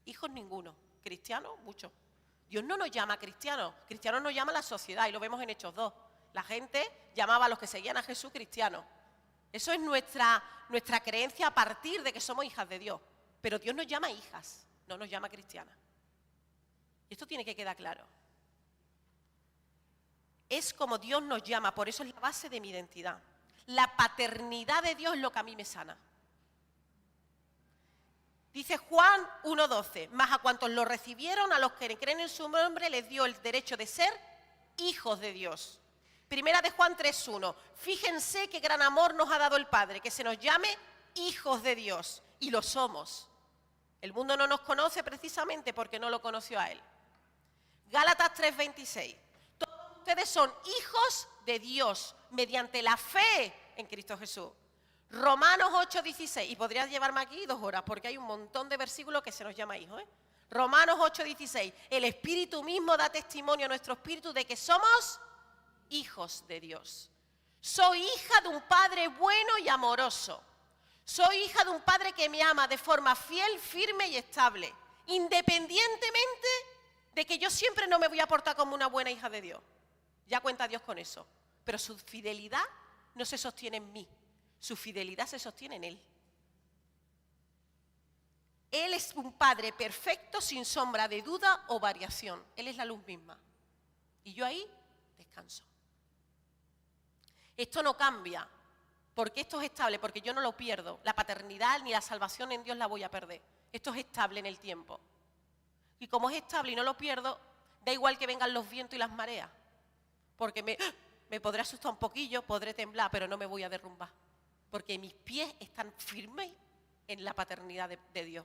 Hijos ninguno, cristianos muchos. Dios no nos llama cristianos, cristianos nos llama la sociedad y lo vemos en Hechos 2. La gente llamaba a los que seguían a Jesús cristianos. Eso es nuestra creencia a partir de que somos hijas de Dios. Pero Dios nos llama hijas, no nos llama cristianas. Y esto tiene que quedar claro. Es como Dios nos llama, por eso es la base de mi identidad. La paternidad de Dios es lo que a mí me sana. Dice Juan 1:12, mas a cuantos lo recibieron, a los que creen en su nombre, les dio el derecho de ser hijos de Dios. Primera de Juan 3:1, fíjense qué gran amor nos ha dado el Padre, que se nos llame hijos de Dios, y lo somos. El mundo no nos conoce precisamente porque no lo conoció a Él. Gálatas 3:26, todos ustedes son hijos de Dios mediante la fe en Cristo Jesús. Romanos 8:16, y podrías llevarme aquí 2 horas porque hay un montón de versículos que se nos llama hijos, Romanos 8:16, el Espíritu mismo da testimonio a nuestro espíritu de que somos hijos de Dios. Soy hija de un Padre bueno y amoroso. Soy hija de un Padre que me ama de forma fiel, firme y estable, independientemente de que yo siempre no me voy a portar como una buena hija de Dios. Ya cuenta Dios con eso. Pero su fidelidad no se sostiene en mí. Su fidelidad se sostiene en Él. Él es un Padre perfecto, sin sombra de duda o variación. Él es la luz misma. Y yo ahí descanso. Esto no cambia, porque esto es estable, porque yo no lo pierdo. La paternidad ni la salvación en Dios la voy a perder. Esto es estable en el tiempo. Y como es estable y no lo pierdo, da igual que vengan los vientos y las mareas. Porque me podré asustar un poquillo, podré temblar, pero no me voy a derrumbar. Porque mis pies están firmes en la paternidad de Dios.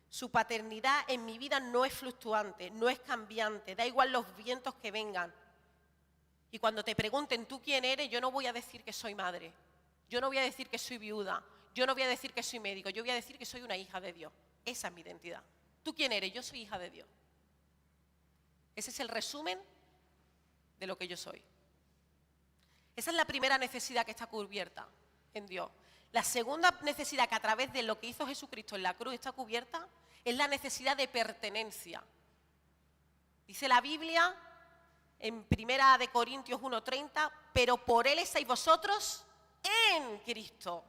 Su paternidad en mi vida no es fluctuante, no es cambiante, da igual los vientos que vengan. Y cuando te pregunten tú quién eres, yo no voy a decir que soy madre, yo no voy a decir que soy viuda, yo no voy a decir que soy médico, yo voy a decir que soy una hija de Dios. Esa es mi identidad. ¿Tú quién eres? Yo soy hija de Dios. Ese es el resumen de lo que yo soy. Esa es la primera necesidad que está cubierta en Dios. La segunda necesidad que a través de lo que hizo Jesucristo en la cruz está cubierta es la necesidad de pertenencia. Dice la Biblia en 1 de Corintios 1:30, pero por Él estáis vosotros en Cristo.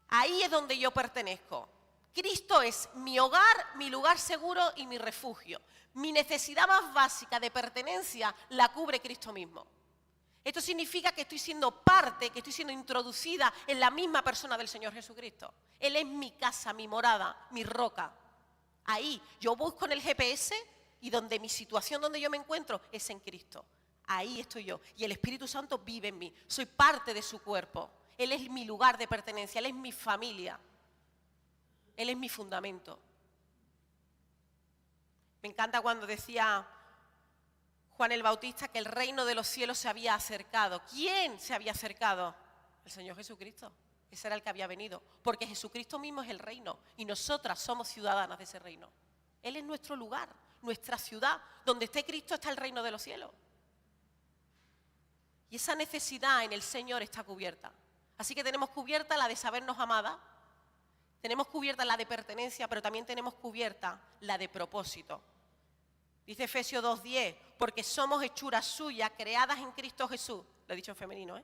Ahí es donde yo pertenezco. Cristo es mi hogar, mi lugar seguro y mi refugio. Mi necesidad más básica de pertenencia la cubre Cristo mismo. Esto significa que estoy siendo parte, que estoy siendo introducida en la misma persona del Señor Jesucristo. Él es mi casa, mi morada, mi roca. Ahí yo busco en el GPS y donde mi situación, donde yo me encuentro, es en Cristo. Ahí estoy yo. Y el Espíritu Santo vive en mí. Soy parte de su cuerpo. Él es mi lugar de pertenencia, Él es mi familia. Él es mi fundamento. Me encanta cuando decía Juan el Bautista que el reino de los cielos se había acercado. ¿Quién se había acercado? El Señor Jesucristo. Ese era el que había venido. Porque Jesucristo mismo es el reino y nosotras somos ciudadanas de ese reino. Él es nuestro lugar, nuestra ciudad. Donde esté Cristo está el reino de los cielos. Y esa necesidad en el Señor está cubierta. Así que tenemos cubierta la de sabernos amada. Tenemos cubierta la de pertenencia, pero también tenemos cubierta la de propósito. Dice Efesios 2:10, porque somos hechuras suyas, creadas en Cristo Jesús, lo he dicho en femenino,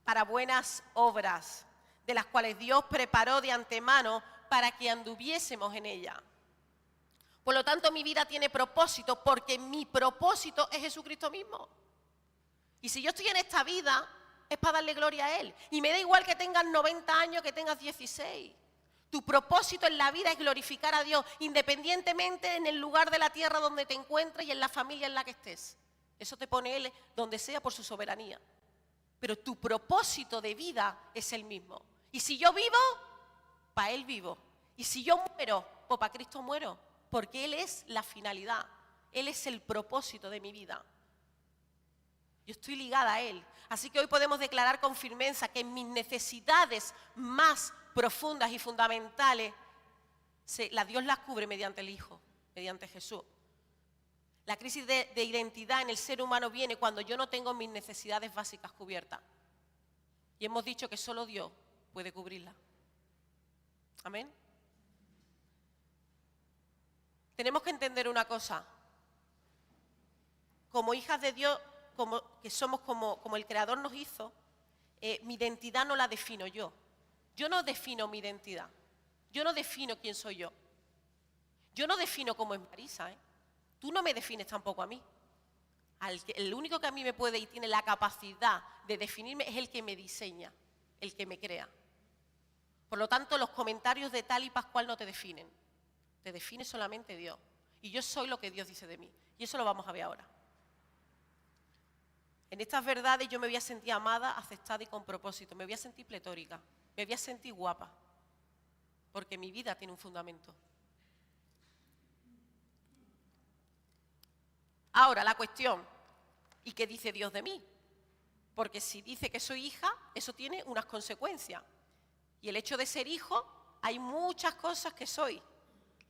para buenas obras, de las cuales Dios preparó de antemano para que anduviésemos en ella. Por lo tanto, mi vida tiene propósito, porque mi propósito es Jesucristo mismo. Y si yo estoy en esta vida, es para darle gloria a Él. Y me da igual que tengas 90 años, que tengas 16. Tu propósito en la vida es glorificar a Dios, independientemente en el lugar de la tierra donde te encuentres y en la familia en la que estés. Eso te pone Él donde sea por su soberanía. Pero tu propósito de vida es el mismo. Y si yo vivo, para Él vivo. Y si yo muero, pues para Cristo muero. Porque Él es la finalidad. Él es el propósito de mi vida. Yo estoy ligada a Él. Así que hoy podemos declarar con firmeza que en mis necesidades más profundas y fundamentales, Dios las cubre mediante el Hijo, mediante Jesús. La crisis de identidad en el ser humano viene cuando yo no tengo mis necesidades básicas cubiertas. Y hemos dicho que solo Dios puede cubrirlas. Amén. Tenemos que entender una cosa. Como hijas de Dios, que somos como el Creador nos hizo, mi identidad no la defino yo. Yo no defino mi identidad. Yo no defino quién soy yo. Yo no defino cómo es Marisa. Tú no me defines tampoco a mí. El único que a mí me puede y tiene la capacidad de definirme es el que me diseña, el que me crea. Por lo tanto, los comentarios de tal y pascual no te definen. Te define solamente Dios. Y yo soy lo que Dios dice de mí. Y eso lo vamos a ver ahora. En estas verdades yo me voy a sentir amada, aceptada y con propósito. Me voy a sentir pletórica. Me voy a sentir guapa. Porque mi vida tiene un fundamento. Ahora, la cuestión. ¿Y qué dice Dios de mí? Porque si dice que soy hija, eso tiene unas consecuencias. Y el hecho de ser hijo, hay muchas cosas que soy.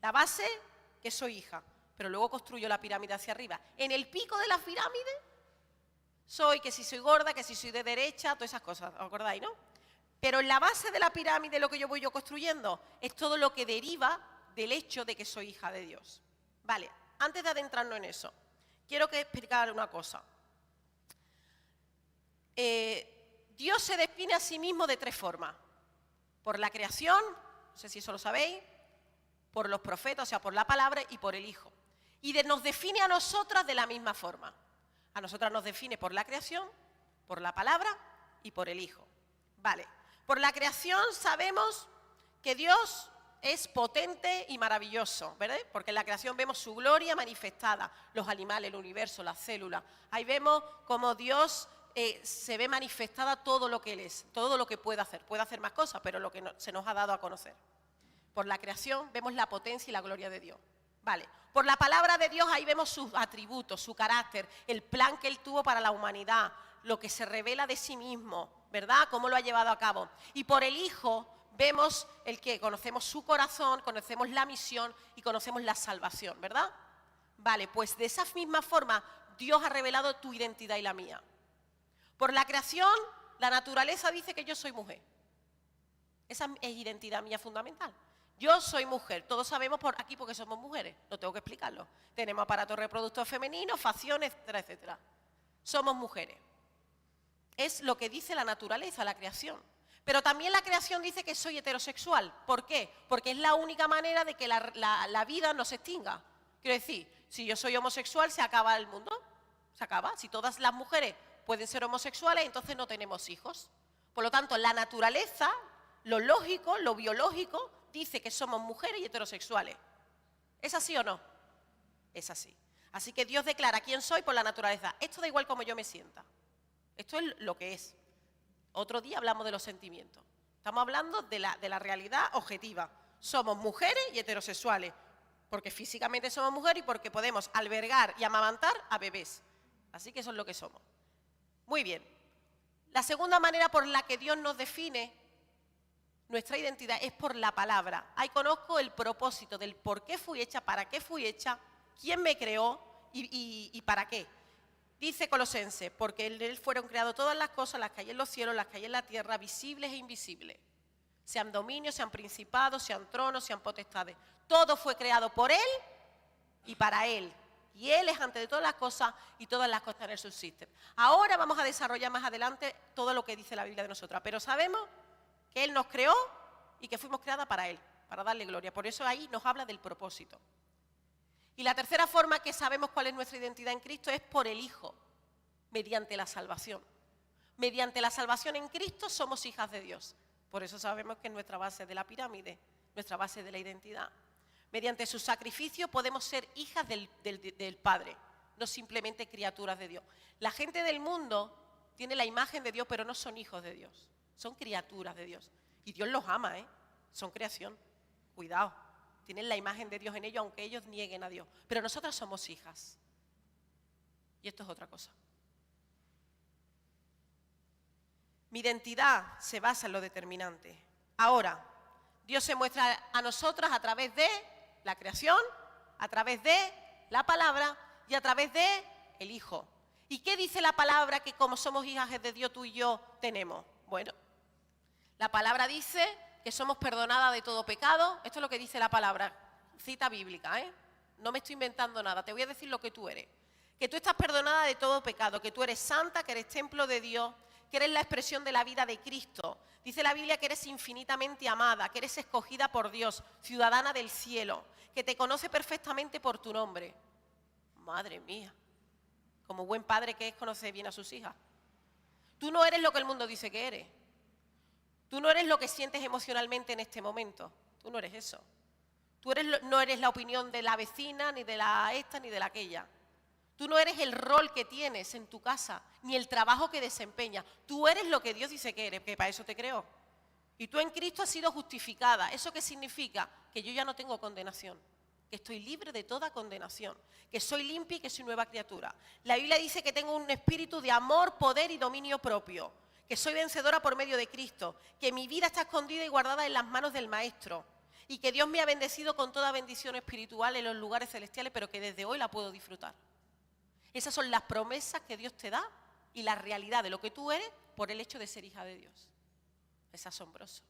La base, que soy hija. Pero luego construyo la pirámide hacia arriba. En el pico de la pirámide, soy que si soy gorda, que si soy de derecha, todas esas cosas, ¿os acordáis, no? Pero en la base de la pirámide, lo que yo voy construyendo, es todo lo que deriva del hecho de que soy hija de Dios. Vale, antes de adentrarnos en eso, quiero explicar una cosa. Dios se define a sí mismo de tres formas. Por la creación, no sé si eso lo sabéis, por los profetas, o sea, por la palabra y por el Hijo. Y nos define a nosotras de la misma forma. A nosotras nos define por la creación, por la palabra y por el Hijo. Vale, por la creación sabemos que Dios es potente y maravilloso, ¿verdad? Porque en la creación vemos su gloria manifestada, los animales, el universo, las células. Ahí vemos cómo Dios se ve manifestada todo lo que Él es, todo lo que puede hacer. Puede hacer más cosas, pero lo que se nos ha dado a conocer. Por la creación vemos la potencia y la gloria de Dios. Vale. Por la palabra de Dios ahí vemos sus atributos, su carácter, el plan que Él tuvo para la humanidad, lo que se revela de sí mismo, ¿verdad? Cómo lo ha llevado a cabo. Y por el Hijo vemos el que conocemos su corazón, conocemos la misión y conocemos la salvación, ¿verdad? Vale, pues de esa misma forma Dios ha revelado tu identidad y la mía. Por la creación, la naturaleza dice que yo soy mujer. Esa es identidad mía fundamental. Yo soy mujer. Todos sabemos por aquí porque somos mujeres. No tengo que explicarlo. Tenemos aparato reproductor femenino, facciones, etcétera, etcétera. Somos mujeres. Es lo que dice la naturaleza, la creación. Pero también la creación dice que soy heterosexual. ¿Por qué? Porque es la única manera de que la vida no se extinga. Quiero decir, si yo soy homosexual, ¿se acaba el mundo? Se acaba. Si todas las mujeres pueden ser homosexuales, entonces no tenemos hijos. Por lo tanto, la naturaleza, lo lógico, lo biológico, dice que somos mujeres y heterosexuales. ¿Es así o no? Es así. Así que Dios declara quién soy por la naturaleza. Esto da igual como yo me sienta. Esto es lo que es. Otro día hablamos de los sentimientos. Estamos hablando de la realidad objetiva. Somos mujeres y heterosexuales. Porque físicamente somos mujeres y porque podemos albergar y amamantar a bebés. Así que eso es lo que somos. Muy bien. La segunda manera por la que Dios nos define nuestra identidad es por la palabra. Ahí conozco el propósito del por qué fui hecha, para qué fui hecha, quién me creó y para qué. Dice Colosenses, porque en Él fueron creadas todas las cosas, las que hay en los cielos, las que hay en la tierra, visibles e invisibles. Sean dominios, sean principados, sean tronos, sean potestades. Todo fue creado por Él y para Él. Y Él es antes de todas las cosas y todas las cosas en Él subsisten. Ahora vamos a desarrollar más adelante todo lo que dice la Biblia de nosotras. Pero sabemos que Él nos creó y que fuimos creadas para Él, para darle gloria. Por eso ahí nos habla del propósito. Y la tercera forma que sabemos cuál es nuestra identidad en Cristo es por el Hijo, mediante la salvación. Mediante la salvación en Cristo somos hijas de Dios. Por eso sabemos que es nuestra base de la pirámide, nuestra base de la identidad. Mediante su sacrificio podemos ser hijas del Padre, no simplemente criaturas de Dios. La gente del mundo tiene la imagen de Dios, pero no son hijos de Dios. Son criaturas de Dios. Y Dios los ama, ¿eh? Son creación. Cuidado. Tienen la imagen de Dios en ellos, aunque ellos nieguen a Dios. Pero nosotras somos hijas. Y esto es otra cosa. Mi identidad se basa en lo determinante. Ahora, Dios se muestra a nosotras a través de la creación, a través de la palabra y a través de el Hijo. ¿Y qué dice la palabra que como somos hijas de Dios tú y yo tenemos? Bueno, la palabra dice que somos perdonadas de todo pecado. Esto es lo que dice la palabra, cita bíblica, ¿eh? No me estoy inventando nada, te voy a decir lo que tú eres. Que tú estás perdonada de todo pecado, que tú eres santa, que eres templo de Dios, que eres la expresión de la vida de Cristo. Dice la Biblia que eres infinitamente amada, que eres escogida por Dios, ciudadana del cielo, que te conoce perfectamente por tu nombre. Madre mía, como buen padre que es, conoce bien a sus hijas. Tú no eres lo que el mundo dice que eres. Tú no eres lo que sientes emocionalmente en este momento. Tú no eres eso. Tú no eres la opinión de la vecina, ni de la esta, ni de la aquella. Tú no eres el rol que tienes en tu casa, ni el trabajo que desempeñas. Tú eres lo que Dios dice que eres, que para eso te creó. Y tú en Cristo has sido justificada. ¿Eso qué significa? Que yo ya no tengo condenación, que estoy libre de toda condenación, que soy limpia y que soy nueva criatura. La Biblia dice que tengo un espíritu de amor, poder y dominio propio, que soy vencedora por medio de Cristo, que mi vida está escondida y guardada en las manos del Maestro, y que Dios me ha bendecido con toda bendición espiritual en los lugares celestiales, pero que desde hoy la puedo disfrutar. Esas son las promesas que Dios te da y la realidad de lo que tú eres por el hecho de ser hija de Dios. Es asombroso.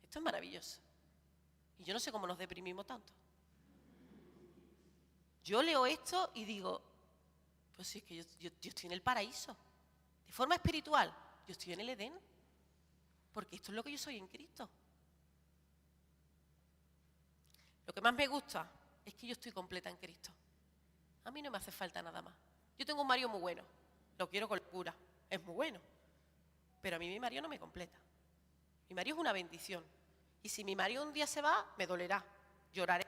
Esto es maravilloso. Y yo no sé cómo nos deprimimos tanto. Yo leo esto y digo, pues sí, es que yo estoy en el paraíso. De forma espiritual, yo estoy en el Edén. Porque esto es lo que yo soy en Cristo. Lo que más me gusta es que yo estoy completa en Cristo. A mí no me hace falta nada más. Yo tengo un marido muy bueno, lo quiero con locura, es muy bueno. Pero a mí mi marido no me completa. Mi marido es una bendición. Y si mi marido un día se va, me dolerá, lloraré.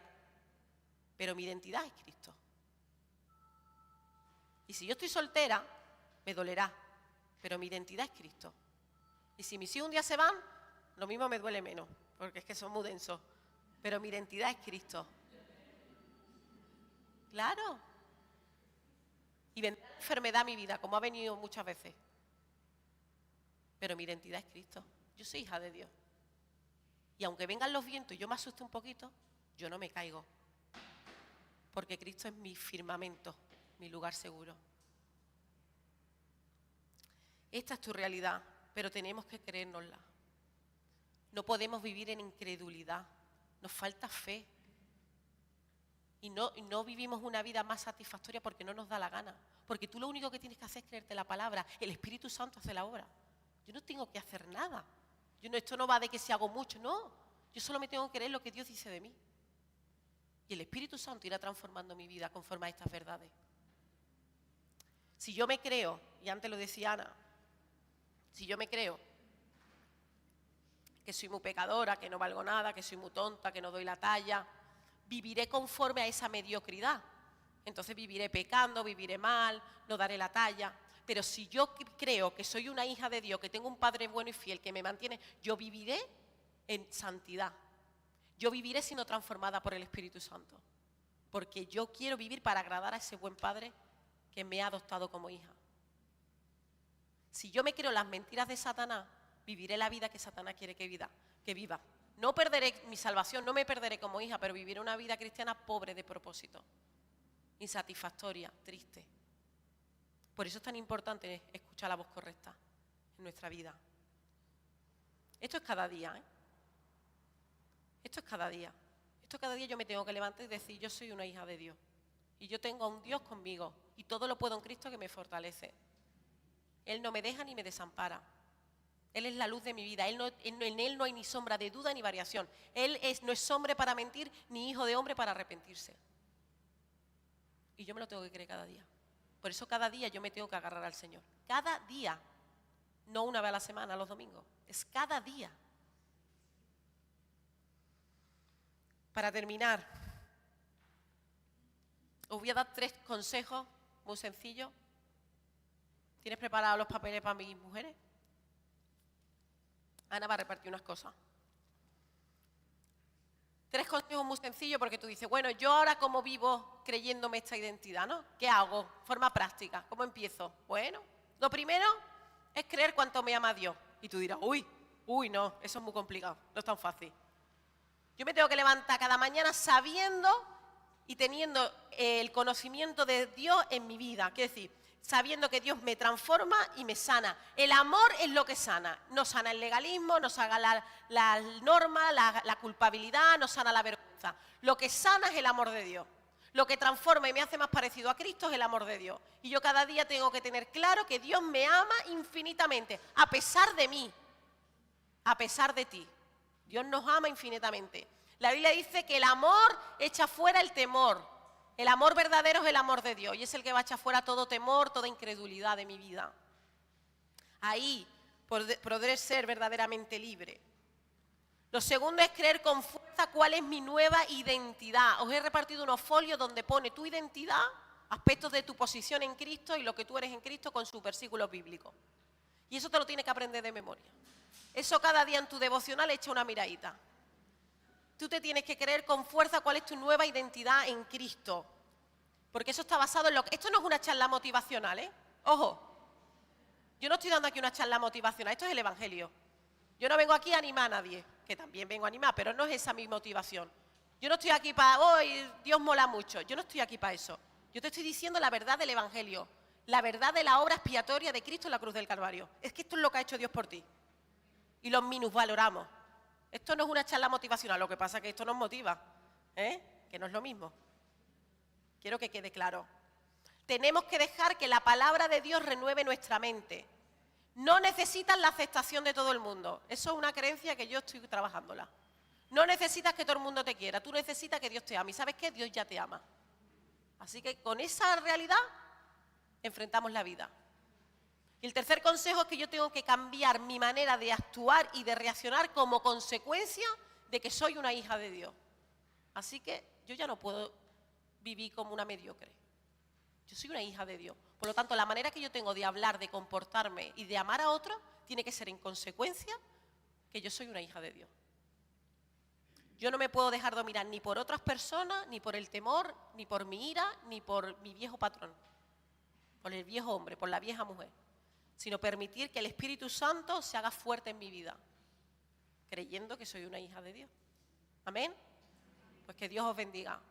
Pero mi identidad es Cristo. Y si yo estoy soltera, me dolerá. Pero mi identidad es Cristo. Y si mis hijos un día se van, lo mismo me duele menos, porque es que son muy densos. Pero mi identidad es Cristo. Claro. Y vendrá la enfermedad a mi vida, como ha venido muchas veces. Pero mi identidad es Cristo. Yo soy hija de Dios. Y aunque vengan los vientos y yo me asuste un poquito, yo no me caigo. Porque Cristo es mi firmamento, mi lugar seguro. Esta es tu realidad, pero tenemos que creérnosla. No podemos vivir en incredulidad. Nos falta fe. Y no vivimos una vida más satisfactoria porque no nos da la gana. Porque tú lo único que tienes que hacer es creerte la palabra. El Espíritu Santo hace la obra. Yo no tengo que hacer nada. Esto no va de que si hago mucho, no. Yo solo me tengo que creer lo que Dios dice de mí. Y el Espíritu Santo irá transformando mi vida conforme a estas verdades. Si yo me creo, y antes lo decía Ana, si yo me creo que soy muy pecadora, que no valgo nada, que soy muy tonta, que no doy la talla, viviré conforme a esa mediocridad. Entonces viviré pecando, viviré mal, no daré la talla. Pero si yo creo que soy una hija de Dios, que tengo un Padre bueno y fiel, que me mantiene, yo viviré en santidad. Yo viviré siendo transformada por el Espíritu Santo. Porque yo quiero vivir para agradar a ese buen Padre que me ha adoptado como hija. Si yo me creo las mentiras de Satanás, viviré la vida que Satanás quiere que viva. No perderé mi salvación, no me perderé como hija, pero viviré una vida cristiana pobre de propósito, insatisfactoria, triste. Por eso es tan importante escuchar la voz correcta en nuestra vida. Esto es cada día, ¿eh? Esto es cada día. Esto cada día yo me tengo que levantar y decir, yo soy una hija de Dios. Y yo tengo a un Dios conmigo. Y todo lo puedo en Cristo que me fortalece. Él no me deja ni me desampara. Él es la luz de mi vida. En Él no hay ni sombra de duda ni variación. Él no es hombre para mentir, ni hijo de hombre para arrepentirse. Y yo me lo tengo que creer cada día. Por eso cada día yo me tengo que agarrar al Señor. Cada día. No una vez a la semana, los domingos. Es cada día. Para terminar, os voy a dar 3 consejos muy sencillos. ¿Tienes preparados los papeles para mis mujeres? Ana va a repartir unas cosas. 3 consejos muy sencillos porque tú dices, bueno, yo ahora cómo vivo creyéndome esta identidad, ¿no? ¿Qué hago? Forma práctica. ¿Cómo empiezo? Bueno, lo primero es creer cuánto me ama Dios. Y tú dirás, uy, no, eso es muy complicado, no es tan fácil. Yo me tengo que levantar cada mañana sabiendo y teniendo el conocimiento de Dios en mi vida. Quiero decir, sabiendo que Dios me transforma y me sana. El amor es lo que sana. No sana el legalismo, no sana la norma, la culpabilidad, no sana la vergüenza. Lo que sana es el amor de Dios. Lo que transforma y me hace más parecido a Cristo es el amor de Dios. Y yo cada día tengo que tener claro que Dios me ama infinitamente, a pesar de mí, a pesar de ti. Dios nos ama infinitamente. La Biblia dice que el amor echa fuera el temor. El amor verdadero es el amor de Dios y es el que va a echar fuera todo temor, toda incredulidad de mi vida. Ahí podré ser verdaderamente libre. Lo segundo es creer con fuerza cuál es mi nueva identidad. Os he repartido unos folios donde pone tu identidad, aspectos de tu posición en Cristo y lo que tú eres en Cristo con sus versículos bíblicos. Y eso te lo tienes que aprender de memoria. Eso cada día en tu devocional echa una miradita. Tú te tienes que creer con fuerza cuál es tu nueva identidad en Cristo. Porque eso está basado en lo que... Esto no es una charla motivacional, ¿eh? Ojo. Yo no estoy dando aquí una charla motivacional, esto es el Evangelio. Yo no vengo aquí a animar a nadie, que también vengo a animar, pero no es esa mi motivación. Yo no estoy aquí para, Dios mola mucho. Yo no estoy aquí para eso. Yo te estoy diciendo la verdad del Evangelio, la verdad de la obra expiatoria de Cristo en la cruz del Calvario. Es que esto es lo que ha hecho Dios por ti. Y los minusvaloramos. Esto no es una charla motivacional, lo que pasa es que esto nos motiva, que no es lo mismo. Quiero que quede claro. Tenemos que dejar que la palabra de Dios renueve nuestra mente. No necesitas la aceptación de todo el mundo. Eso es una creencia que yo estoy trabajándola. No necesitas que todo el mundo te quiera. Tú necesitas que Dios te ame. ¿Y sabes qué? Dios ya te ama. Así que con esa realidad enfrentamos la vida. Y el tercer consejo es que yo tengo que cambiar mi manera de actuar y de reaccionar como consecuencia de que soy una hija de Dios. Así que yo ya no puedo vivir como una mediocre. Yo soy una hija de Dios. Por lo tanto, la manera que yo tengo de hablar, de comportarme y de amar a otros tiene que ser en consecuencia que yo soy una hija de Dios. Yo no me puedo dejar dominar ni por otras personas, ni por el temor, ni por mi ira, ni por mi viejo patrón, por el viejo hombre, por la vieja mujer, sino permitir que el Espíritu Santo se haga fuerte en mi vida, creyendo que soy una hija de Dios. Amén. Pues que Dios os bendiga.